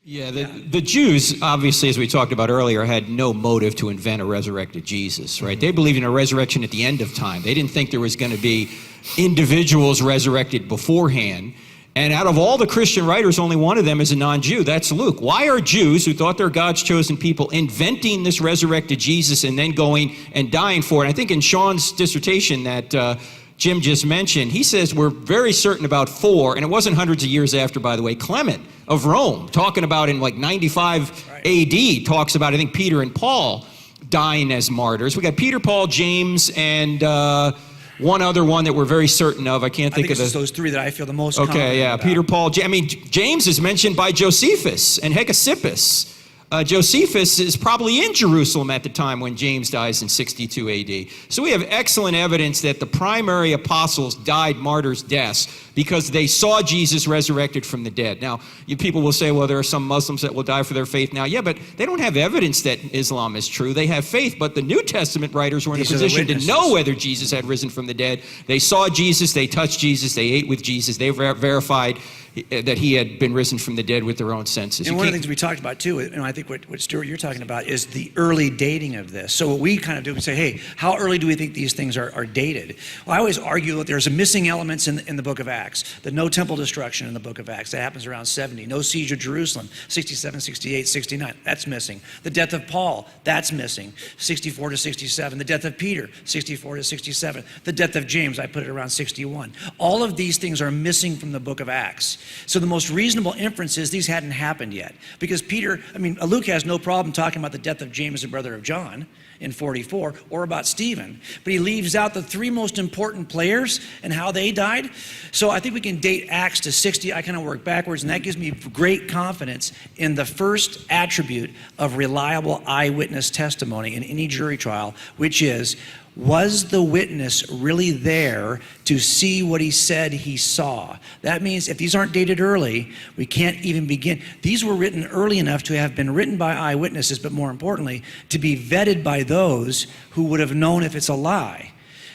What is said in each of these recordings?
Yeah, the Jews, obviously, as we talked about earlier, had no motive to invent a resurrected Jesus, right? They believed in a resurrection at the end of time. They didn't think there was going to be individuals resurrected beforehand. And out of all the Christian writers, only one of them is a non-Jew. That's Luke. Why are Jews, who thought they're God's chosen people, inventing this resurrected Jesus and then going and dying for it? I think in Sean's dissertation that Jim just mentioned, he says we're very certain about four, and it wasn't hundreds of years after, by the way, Clement of Rome, talking about in like 95 AD, talks about, I think, Peter and Paul dying as martyrs. We got Peter, Paul, James, and one other one that we're very certain of. I can't think of it's those three that I feel the most Okay, yeah, about. Peter, Paul, James is mentioned by Josephus and Hegesippus. Josephus is probably in Jerusalem at the time when James dies in 62 AD. So we have excellent evidence that the primary apostles died martyrs' deaths because they saw Jesus resurrected from the dead. Now, people will say, well, there are some Muslims that will die for their faith now. Yeah, but they don't have evidence that Islam is true. They have faith, but the New Testament writers were in a position to know whether Jesus had risen from the dead. They saw Jesus, they touched Jesus, they ate with Jesus, they verified that he had been risen from the dead with their own senses. And one of the things we talked about too, and I think what Stuart, you're talking about, is the early dating of this. So what we kind of do, we say, hey, how early do we think these things are dated? Well, I always argue that there's missing elements in the book of Acts. The no temple destruction in the book of Acts, that happens around 70. No siege of Jerusalem, 67, 68, 69, that's missing. The death of Paul, that's missing, 64 to 67. The death of Peter, 64 to 67. The death of James, I put it around 61. All of these things are missing from the book of Acts. So the most reasonable inference is these hadn't happened yet. Because Luke has no problem talking about the death of James, the brother of John, in 44, or about Stephen. But he leaves out the three most important players and how they died. So I think we can date Acts to 60. I kind of work backwards, and that gives me great confidence in the first attribute of reliable eyewitness testimony in any jury trial, which is, was the witness really there to see what he said he saw? That means if these aren't dated early, we can't even begin. These were written early enough to have been written by eyewitnesses, but more importantly, to be vetted by those who would have known if it's a lie.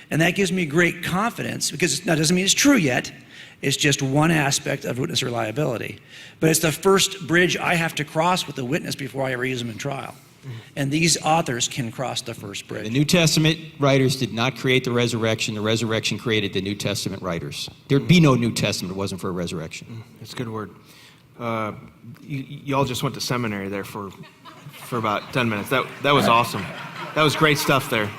And that gives me great confidence, because that doesn't mean it's true yet. It's just one aspect of witness reliability. But it's the first bridge I have to cross with the witness before I ever use them in trial. And these authors can cross the first bridge. The New Testament writers did not create the resurrection. The resurrection created the New Testament writers. There'd be no New Testament if it wasn't for a resurrection. That's a good word. Y'all just went to seminary there for about 10 minutes. That was awesome. That was great stuff there.